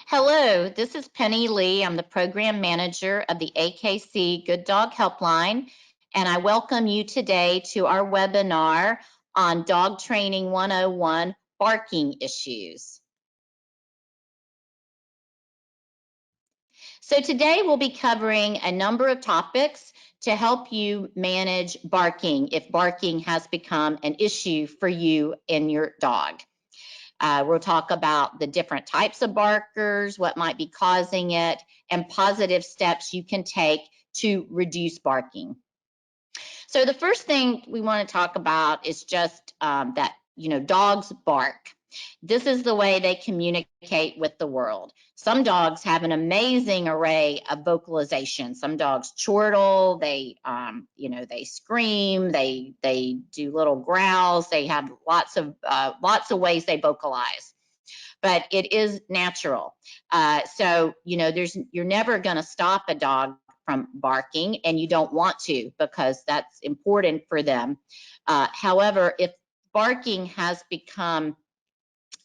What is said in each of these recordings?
Hello, this is Penny Lee. I'm the program manager of the AKC GoodDog Helpline, and I welcome you today to our webinar on Dog Training 101 Barking Issues. So today we'll be covering a number of topics to help you manage barking if barking has become an issue for you and your dog. We'll talk about the different types of barkers, what might be causing it, and positive steps you can take to reduce barking. So the first thing we want to talk about is just that, dogs bark. This is the way they communicate with the world. Some dogs have an amazing array of vocalization. Some dogs chortle, they scream, they do little growls. They have lots of ways they vocalize. But it is natural. So you're never going to stop a dog from barking, and you don't want to because that's important for them. However, if barking has become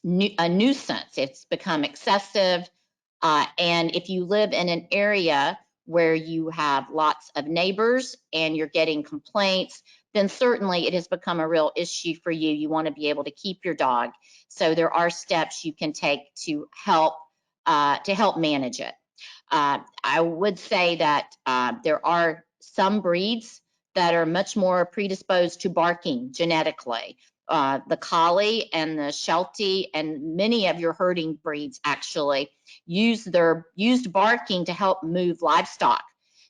a nuisance, it's become excessive, and if you live in an area where you have lots of neighbors and you're getting complaints, then certainly it has become a real issue for you. You want to be able to keep your dog. So there are steps you can take to help manage it. I would say that there are some breeds that are much more predisposed to barking genetically. The Collie and the Sheltie and many of your herding breeds actually used barking to help move livestock.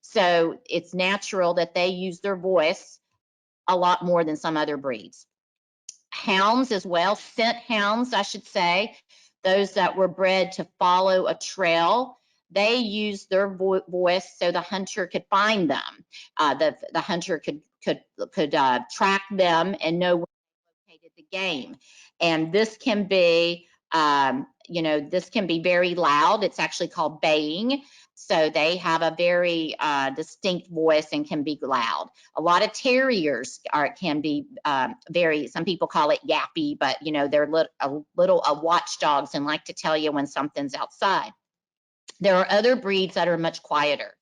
So it's natural that they use their voice a lot more than some other breeds. Hounds as well, scent hounds, I should say, those that were bred to follow a trail, they use their voice so the hunter could find them. The hunter could track them and know where they located the game. And this can be this can be very loud. It's actually called baying. So they have a very distinct voice and can be loud. A lot of terriers can be some people call it yappy, but they're little watchdogs and like to tell you when something's outside. There are other breeds that are much quieter.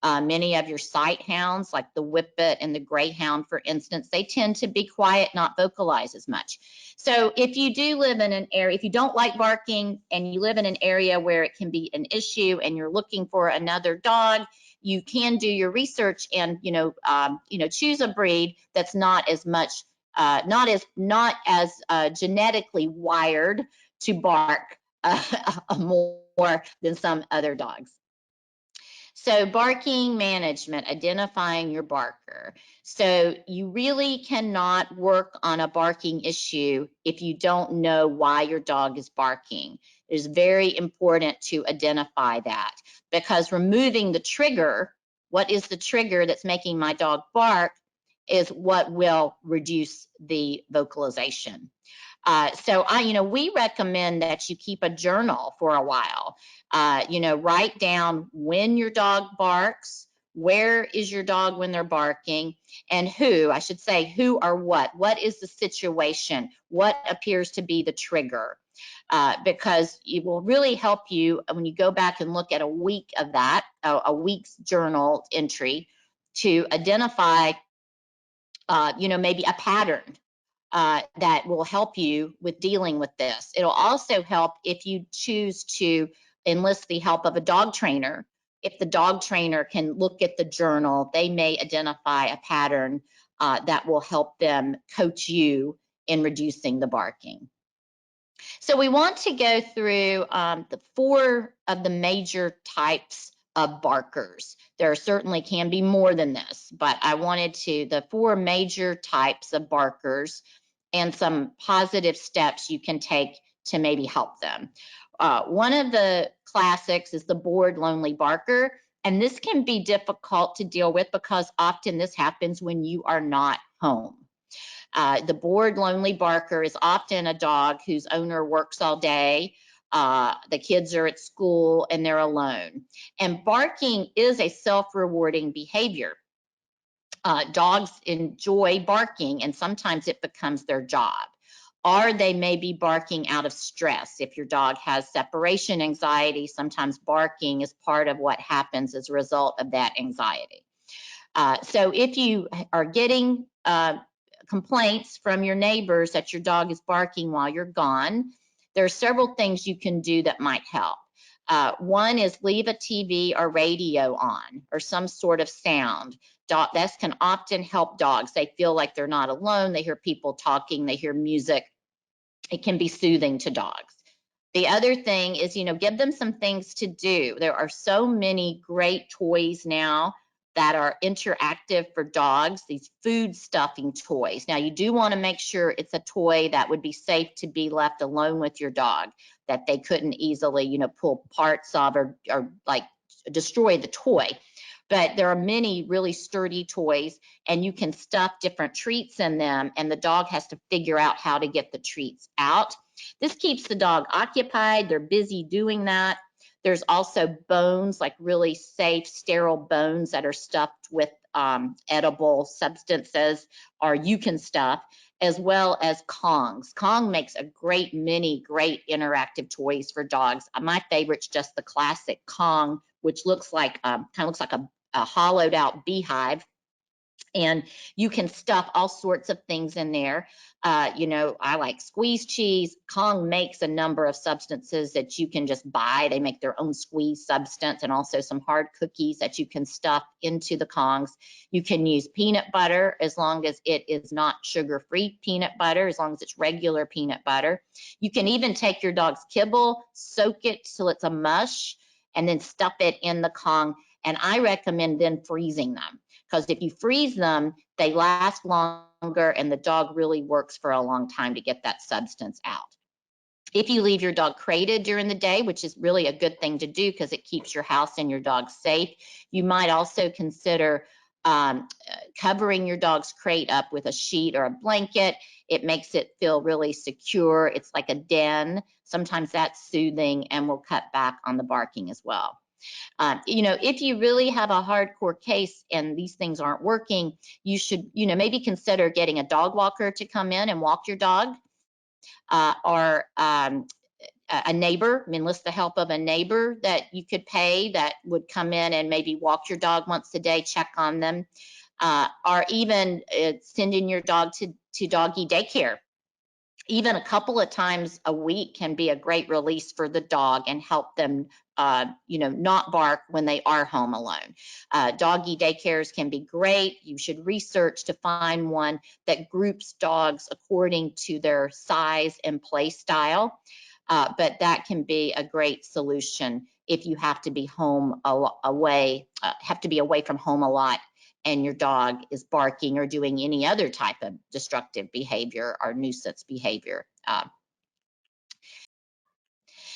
Many of your sight hounds, like the Whippet and the Greyhound, for instance, they tend to be quiet, not vocalize as much. So if you do live in an area, if you don't like barking and you live in an area where it can be an issue and you're looking for another dog, you can do your research and choose a breed that's not as genetically wired to bark more than some other dogs. So barking management, identifying your barker. So you really cannot work on a barking issue if you don't know why your dog is barking. It is very important to identify that, because removing the trigger, what is the trigger that's making my dog bark, is what will reduce the vocalization. We recommend that you keep a journal for a while. Write down when your dog barks, where is your dog when they're barking, and who or what is the situation, what appears to be the trigger, because it will really help you when you go back and look at a week of that, a week's journal entry, to identify, maybe a pattern that will help you with dealing with this. It'll also help if you choose to enlist the help of a dog trainer. If the dog trainer can look at the journal, they may identify a pattern that will help them coach you in reducing the barking. So we want to go through the 4 of the major types of barkers. There certainly can be more than this, but I wanted the 4 major types of barkers and some positive steps you can take to maybe help them. One of the classics is the bored lonely barker, and this can be difficult to deal with because often this happens when you are not home. The bored lonely barker is often a dog whose owner works all day. The kids are at school and they're alone. And barking is a self-rewarding behavior. Dogs enjoy barking, and sometimes it becomes their job. or they may be barking out of stress. If your dog has separation anxiety, sometimes barking is part of what happens as a result of that anxiety. So if you are getting complaints from your neighbors that your dog is barking while you're gone, there are several things you can do that might help. One is leave a TV or radio on, or some sort of sound. That can often help dogs. They feel like they're not alone. They hear people talking, they hear music. It can be soothing to dogs. The other thing is, give them some things to do. There are so many great toys now that are interactive for dogs, these food stuffing toys. Now, you do want to make sure it's a toy that would be safe to be left alone with your dog, that they couldn't easily, pull parts of or like destroy the toy. But there are many really sturdy toys, and you can stuff different treats in them, and the dog has to figure out how to get the treats out. This keeps the dog occupied. They're busy doing that. There's also bones, like really safe, sterile bones that are stuffed with edible substances, or you can stuff, as well as Kongs. Kong makes great interactive toys for dogs. My favorite's just the classic Kong, which looks like kind of looks like a hollowed out beehive. And you can stuff all sorts of things in there. I like squeeze cheese. Kong makes a number of substances that you can just buy. They make their own squeeze substance, and also some hard cookies that you can stuff into the Kongs. You can use peanut butter, as long as it is not sugar-free peanut butter, as long as it's regular peanut butter. You can even take your dog's kibble, soak it till it's a mush, and then stuff it in the Kong. And I recommend then freezing them, because if you freeze them, they last longer, and the dog really works for a long time to get that substance out. If you leave your dog crated during the day, which is really a good thing to do because it keeps your house and your dog safe, you might also consider covering your dog's crate up with a sheet or a blanket. It makes it feel really secure. It's like a den. Sometimes that's soothing and will cut back on the barking as well. If you really have a hardcore case and these things aren't working, you should, maybe consider getting a dog walker to come in and walk your dog, or a neighbor. Enlist the help of a neighbor that you could pay that would come in and maybe walk your dog once a day, check on them, or even sending your dog to doggy daycare. Even a couple of times a week can be a great release for the dog and help them, not bark when they are home alone. Doggy daycares can be great. You should research to find one that groups dogs according to their size and play style. But that can be a great solution if you have to be away from home a lot, and your dog is barking or doing any other type of destructive behavior or nuisance behavior.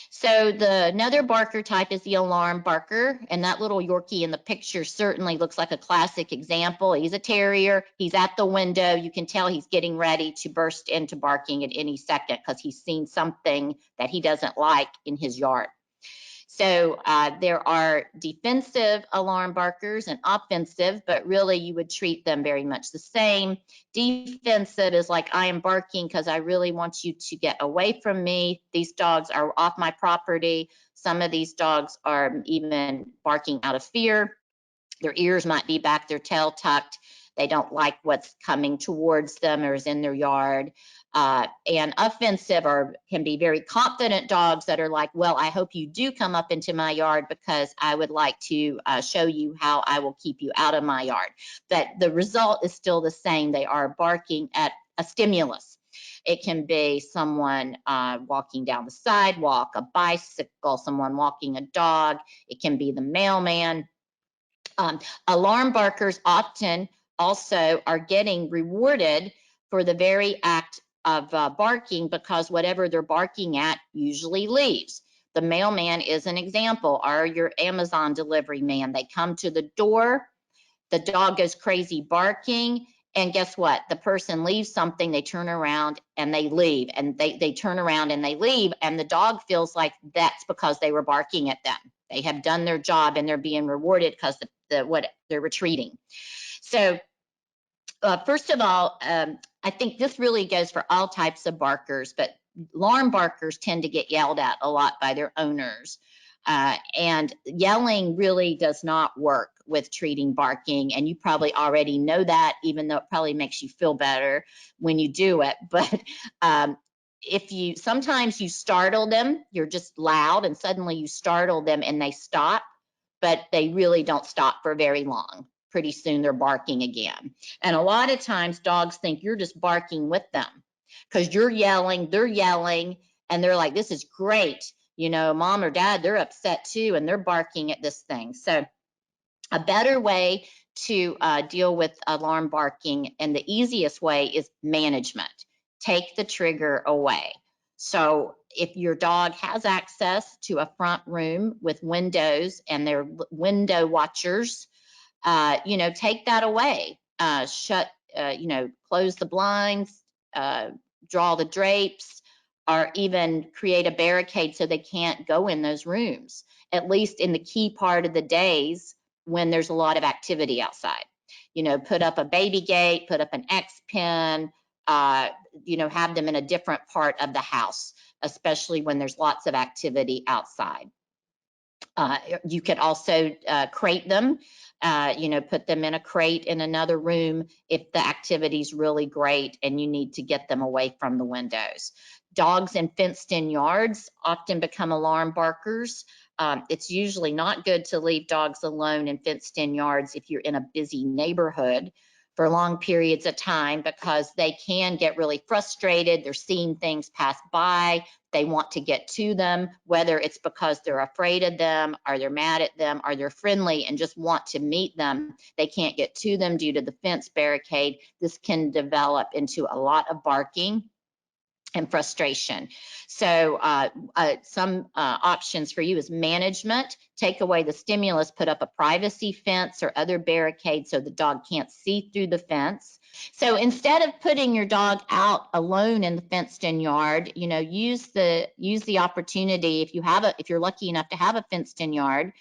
So another barker type is the alarm barker, and that little Yorkie in the picture certainly looks like a classic example. He's a terrier. He's at the window. You can tell he's getting ready to burst into barking at any second because he's seen something that he doesn't like in his yard. So there are defensive alarm barkers and offensive, but really you would treat them very much the same. Defensive is like, I am barking because I really want you to get away from me. These dogs are off my property. Some of these dogs are even barking out of fear. Their ears might be back, their tail tucked. They don't like what's coming towards them or is in their yard. And offensive can be very confident dogs that are like, well, I hope you do come up into my yard because I would like to show you how I will keep you out of my yard. But the result is still the same. They are barking at a stimulus. It can be someone walking down the sidewalk, a bicycle, someone walking a dog. It can be the mailman. Alarm barkers often also are getting rewarded for the very act of barking, because whatever they're barking at usually leaves. The mailman is an example, or your Amazon delivery man. They come to the door, the dog goes crazy barking, and guess what? The person leaves something, they turn around and they leave, and they turn around and they leave, and the dog feels like that's because they were barking at them. They have done their job and they're being rewarded because they're retreating. So first of all, I I think this really goes for all types of barkers, but alarm barkers tend to get yelled at a lot by their owners. And yelling really does not work with treating barking. And you probably already know that, even though it probably makes you feel better when you do it. But sometimes you startle them, you're just loud and suddenly you startle them and they stop, but they really don't stop for very long. Pretty soon they're barking again. And a lot of times dogs think you're just barking with them because you're yelling, they're yelling, and they're like, this is great. You know, mom or dad, they're upset too, and they're barking at this thing. So a better way to deal with alarm barking, and the easiest way, is management. Take the trigger away. So if your dog has access to a front room with windows and they're window watchers, take that away. Close the blinds, draw the drapes, or even create a barricade so they can't go in those rooms, at least in the key part of the days when there's a lot of activity outside. Put up a baby gate, put up an X pen, have them in a different part of the house, especially when there's lots of activity outside. You could also crate them, put them in a crate in another room if the activity is really great and you need to get them away from the windows. Dogs in fenced-in yards often become alarm barkers. It's usually not good to leave dogs alone in fenced-in yards if you're in a busy neighborhood for long periods of time, because they can get really frustrated. They're seeing things pass by. They want to get to them, whether it's because they're afraid of them, or they're mad at them, or they're friendly and just want to meet them. They can't get to them due to the fence barricade. This can develop into a lot of barking and frustration. So some options for you is management. Take away the stimulus, put up a privacy fence or other barricade so the dog can't see through the fence. So instead of putting your dog out alone in the fenced-in yard, use the opportunity. If you're lucky enough to have a fenced-in yard,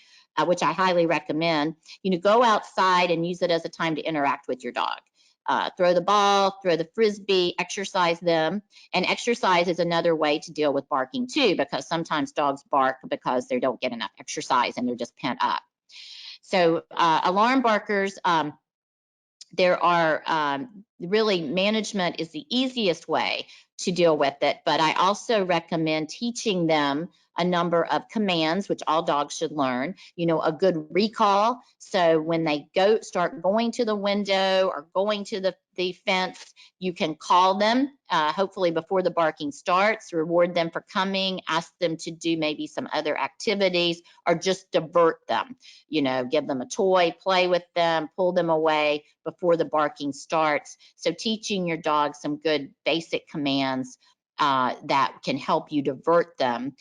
which I highly recommend, go outside and use it as a time to interact with your dog. Throw the ball, throw the frisbee, exercise them. And exercise is another way to deal with barking too, because sometimes dogs bark because they don't get enough exercise and they're just pent up. So alarm barkers, there are really, management is the easiest way to deal with it, but I also recommend teaching them a number of commands, which all dogs should learn. A good recall. So when they start going to the window or going to the fence, you can call them, hopefully before the barking starts, reward them for coming, ask them to do maybe some other activities, or just divert them. Give them a toy, play with them, pull them away before the barking starts. So teaching your dog some good basic commands that can help you divert them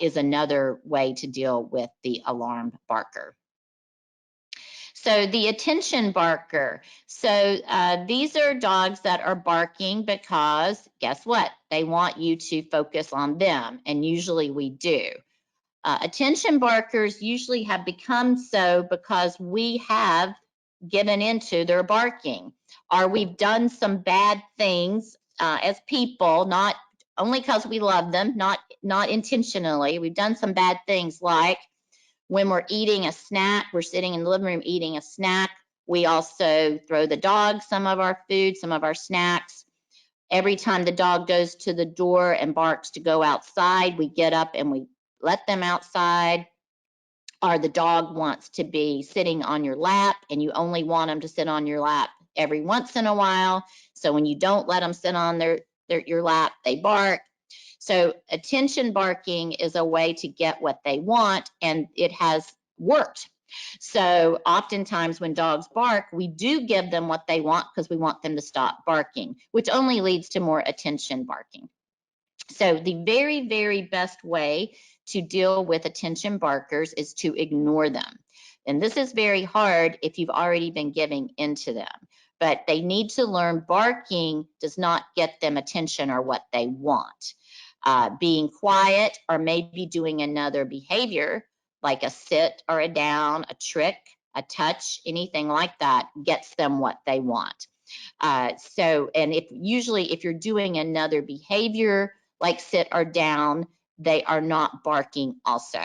is another way to deal with the alarm barker. So the attention barker. So these are dogs that are barking because, guess what? They want you to focus on them, and usually we do. Attention barkers usually have become so because we have given into their barking, or we've done some bad things as people, not only because we love them, not intentionally. We've done some bad things, like when we're eating a snack, we're sitting in the living room eating a snack, we also throw the dog some of our food, some of our snacks. Every time the dog goes to the door and barks to go outside, we get up and we let them outside. Or the dog wants to be sitting on your lap and you only want them to sit on your lap every once in a while. So when you don't let them sit on your lap, they bark. So attention barking is a way to get what they want, and it has worked. So oftentimes when dogs bark, we do give them what they want because we want them to stop barking, which only leads to more attention barking. So the very, very best way to deal with attention barkers is to ignore them. And this is very hard if you've already been giving into them. But they need to learn barking does not get them attention or what they want. Being quiet or maybe doing another behavior like a sit or a down, a trick, a touch, anything like that gets them what they want. And usually if you're doing another behavior like sit or down, they are not barking also.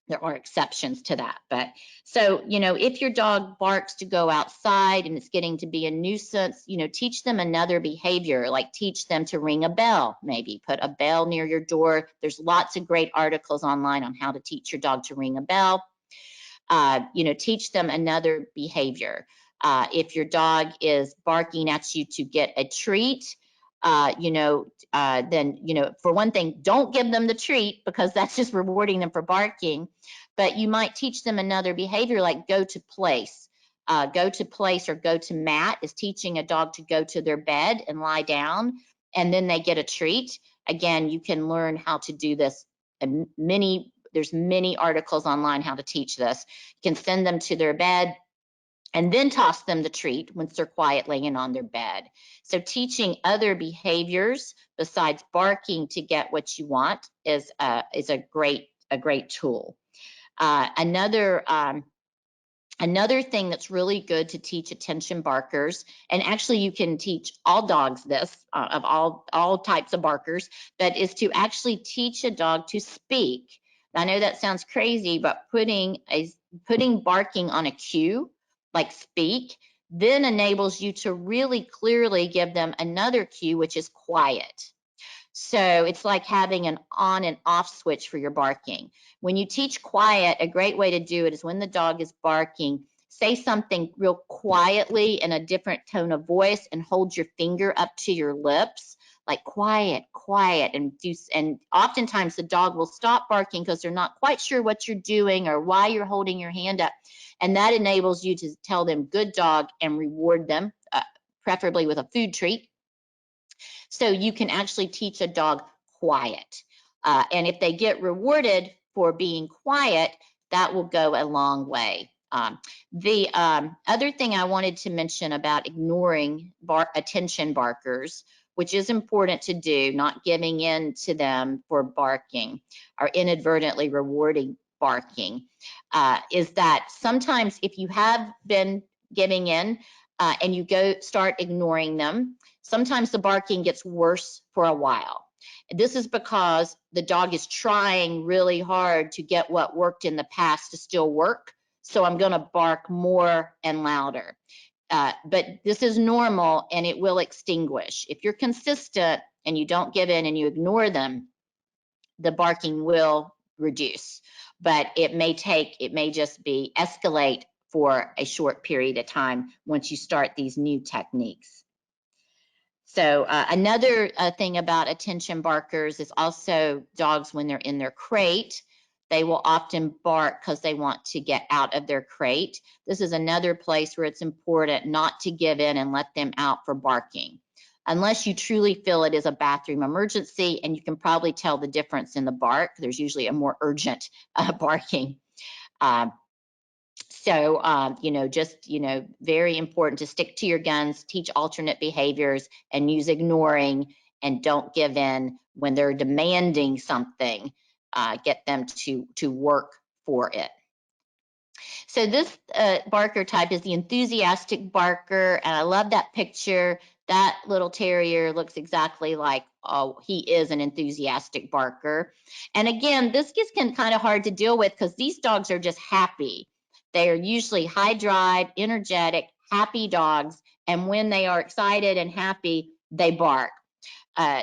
There are exceptions to that. But so, if your dog barks to go outside and it's getting to be a nuisance, teach them another behavior, like teach them to ring a bell, maybe put a bell near your door. There's lots of great articles online on how to teach your dog to ring a bell. Teach them another behavior. If your dog is barking at you to get a treat, then, for one thing, don't give them the treat because that's just rewarding them for barking. But you might teach them another behavior like go to place. Go to place or go to mat is teaching a dog to go to their bed and lie down, and then they get a treat. Again, you can learn how to do this. There's many articles online how to teach this. You can send them to their bed and then toss them the treat once they're quiet laying on their bed. So teaching other behaviors besides barking to get what you want is a great tool. Another thing that's really good to teach attention barkers, and actually you can teach all dogs this, of all types of barkers, but is to actually teach a dog to speak. I know that sounds crazy, but putting barking on a cue, like speak, then enables you to really clearly give them another cue, which is quiet. So it's like having an on and off switch for your barking. When you teach quiet, a great way to do it is when the dog is barking, say something real quietly in a different tone of voice and hold your finger up to your lips, like quiet, quiet. And oftentimes the dog will stop barking because they're not quite sure what you're doing or why you're holding your hand up. And that enables you to tell them good dog and reward them, preferably with a food treat. So you can actually teach a dog quiet. And if they get rewarded for being quiet, that will go a long way. The other thing I wanted to mention about ignoring attention barkers, which is important to do, not giving in to them for barking or inadvertently rewarding barking, is that sometimes if you have been giving in and you start ignoring them, sometimes the barking gets worse for a while. This is because the dog is trying really hard to get what worked in the past to still work. So I'm going to bark more and louder. But this is normal and it will extinguish. If you're consistent and you don't give in and you ignore them, the barking will reduce. But it may just be escalate for a short period of time once you start these new techniques. So another thing about attention barkers is also dogs when they're in their crate. They will often bark because they want to get out of their crate. This is another place where it's important not to give in and let them out for barking, unless you truly feel it is a bathroom emergency, and you can probably tell the difference in the bark. There's usually a more urgent barking. Very important to stick to your guns, teach alternate behaviors, and use ignoring, and don't give in when they're demanding something. Get them to work for it. So this barker type is the enthusiastic barker, and I love that picture. That little terrier looks exactly like he is an enthusiastic barker. And again, this gets kind of hard to deal with because these dogs are just happy. They are usually high drive, energetic, happy dogs, and when they are excited and happy, they bark.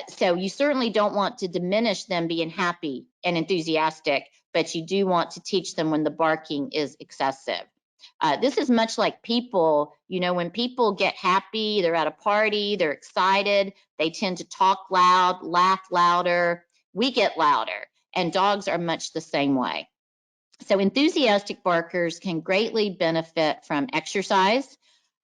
So you certainly don't want to diminish them being happy and enthusiastic, but you do want to teach them when the barking is excessive. This is much like people. When people get happy, they're at a party, they're excited, they tend to talk loud, laugh louder. We get louder, and dogs are much the same way. So enthusiastic barkers can greatly benefit from exercise.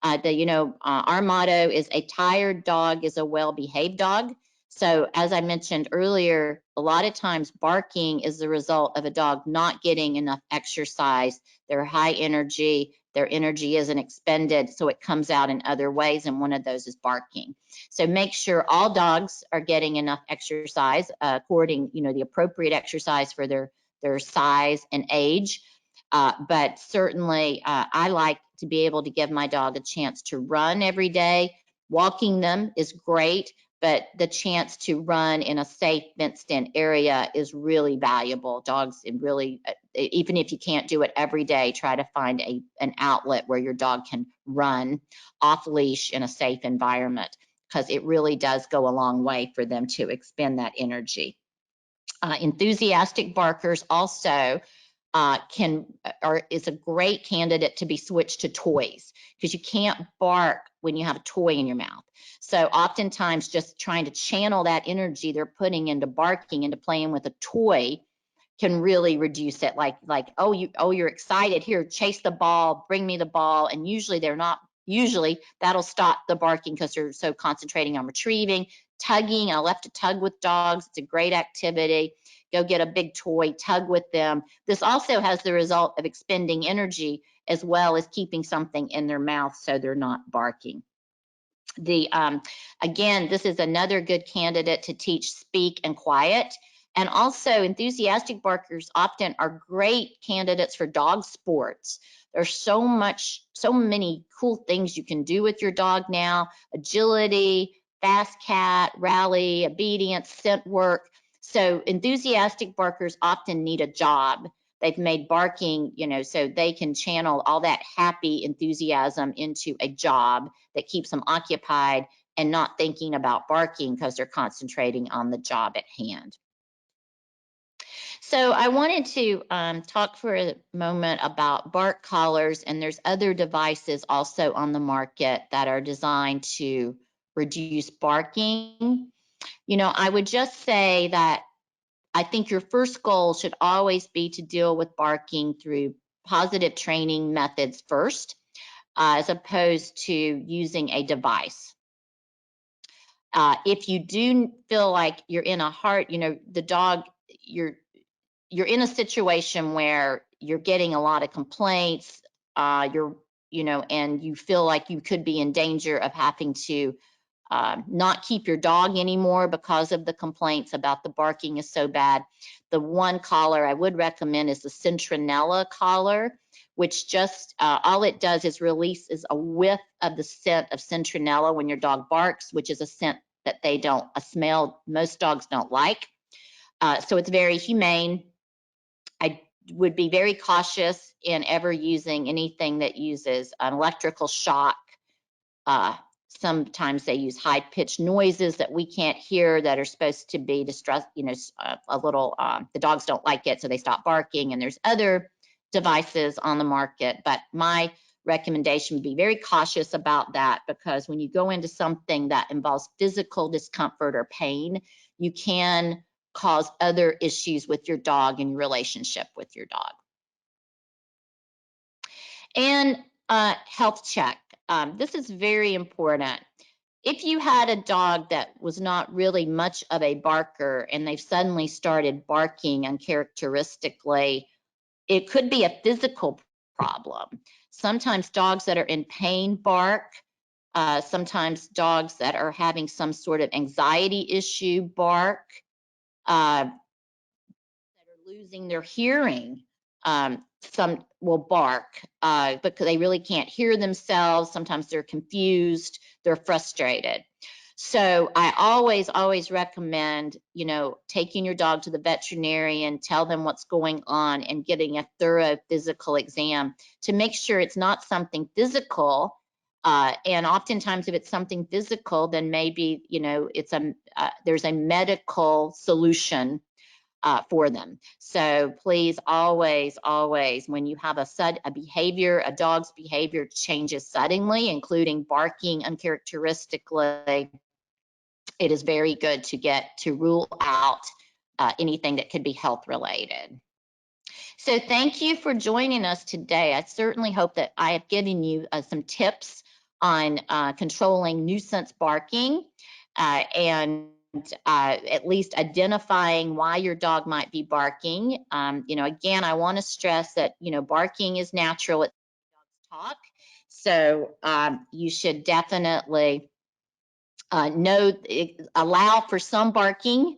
Our motto is a tired dog is a well-behaved dog. So as I mentioned earlier, a lot of times barking is the result of a dog not getting enough exercise. They're high energy, their energy isn't expended, so it comes out in other ways, and one of those is barking. So make sure all dogs are getting enough exercise according, the appropriate exercise for their size and age. But certainly I like to be able to give my dog a chance to run every day. Walking them is great, but the chance to run in a safe, fenced-in area is really valuable. Dogs really, even if you can't do it every day, try to find an outlet where your dog can run off leash in a safe environment, because it really does go a long way for them to expend that energy. Enthusiastic barkers also is a great candidate to be switched to toys, because you can't bark when you have a toy in your mouth. So oftentimes just trying to channel that energy they're putting into barking, into playing with a toy, can really reduce it. Like you're excited, here, chase the ball, bring me the ball. And usually that'll stop the barking because they're so concentrating on retrieving. Tugging, I love to tug with dogs. It's a great activity. Go get a big toy, tug with them. This also has the result of expending energy as well as keeping something in their mouth so they're not barking. Again, this is another good candidate to teach speak and quiet. And also, enthusiastic barkers often are great candidates for dog sports. There's so many cool things you can do with your dog now: agility, fast cat, rally, obedience, scent work. So enthusiastic barkers often need a job. They've made barking, so they can channel all that happy enthusiasm into a job that keeps them occupied and not thinking about barking because they're concentrating on the job at hand. So I wanted to talk for a moment about bark collars, and there's other devices also on the market that are designed to reduce barking. I would just say that I think your first goal should always be to deal with barking through positive training methods first, as opposed to using a device. If you do feel like you're in a the dog, you're in a situation where you're getting a lot of complaints, and you feel like you could be in danger of having to not keep your dog anymore because of the complaints about the barking is so bad, the one collar I would recommend is the Centronella collar, which just all it does is releases a whiff of the scent of Centronella when your dog barks, which is a scent that a smell most dogs don't like. So it's very humane. I would be very cautious in ever using anything that uses an electrical shock. Sometimes they use high-pitched noises that we can't hear that are supposed to be distress, a little, the dogs don't like it, so they stop barking. And there's other devices on the market, but my recommendation would be very cautious about that, because when you go into something that involves physical discomfort or pain, you can cause other issues with your dog and your relationship with your dog. And health check. This is very important. If you had a dog that was not really much of a barker and they've suddenly started barking uncharacteristically, it could be a physical problem. Sometimes dogs that are in pain bark. Sometimes dogs that are having some sort of anxiety issue bark. That are losing their hearing, some will bark because they really can't hear themselves. Sometimes they're confused, they're frustrated. So I always recommend, taking your dog to the veterinarian, tell them what's going on, and getting a thorough physical exam to make sure it's not something physical. And oftentimes, if it's something physical, then maybe, there's a medical solution for them. So please always, when you have a dog's behavior changes suddenly, including barking uncharacteristically, it is very good to rule out anything that could be health related. So thank you for joining us today. I certainly hope that I have given you some tips on controlling nuisance barking and at least identifying why your dog might be barking. Again, I want to stress that, barking is natural. It's dogs talk. So you should definitely allow for some barking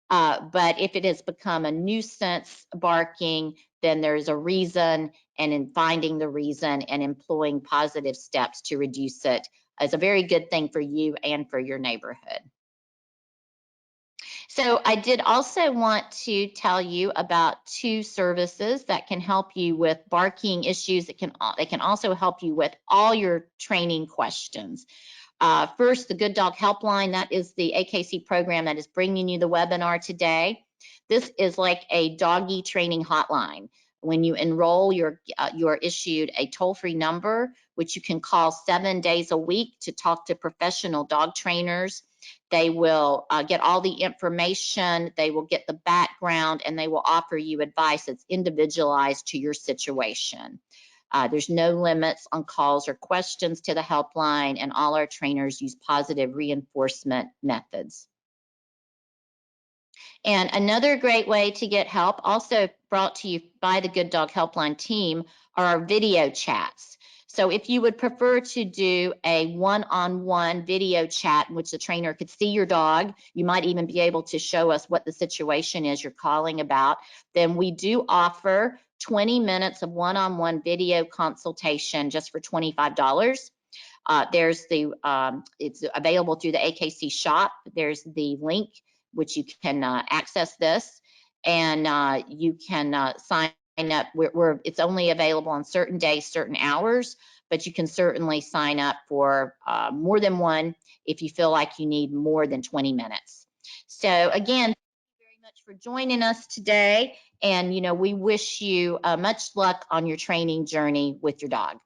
But if it has become a nuisance barking, then there's a reason, and in finding the reason and employing positive steps to reduce it is a very good thing for you and for your neighborhood. So I did also want to tell you about 2 services that can help you with barking issues. They can also help you with all your training questions. First, the GoodDog Helpline. That is the AKC program that is bringing you the webinar today. This is like a doggy training hotline. When you enroll, you're issued a toll-free number, which you can call 7 days a week to talk to professional dog trainers. They will get all the information, they will get the background, and they will offer you advice that's individualized to your situation. There's no limits on calls or questions to the helpline, and all our trainers use positive reinforcement methods. And another great way to get help, also brought to you by the GoodDog Helpline team, are our video chats. So if you would prefer to do a one-on-one video chat in which the trainer could see your dog, you might even be able to show us what the situation is you're calling about, then we do offer 20 minutes of one-on-one video consultation just for $25. There's it's available through the AKC shop. There's the link which you can access this, and you can sign up. It's only available on certain days, certain hours, but you can certainly sign up for more than one if you feel like you need more than 20 minutes. So again, thank you very much for joining us today, and we wish you much luck on your training journey with your dog.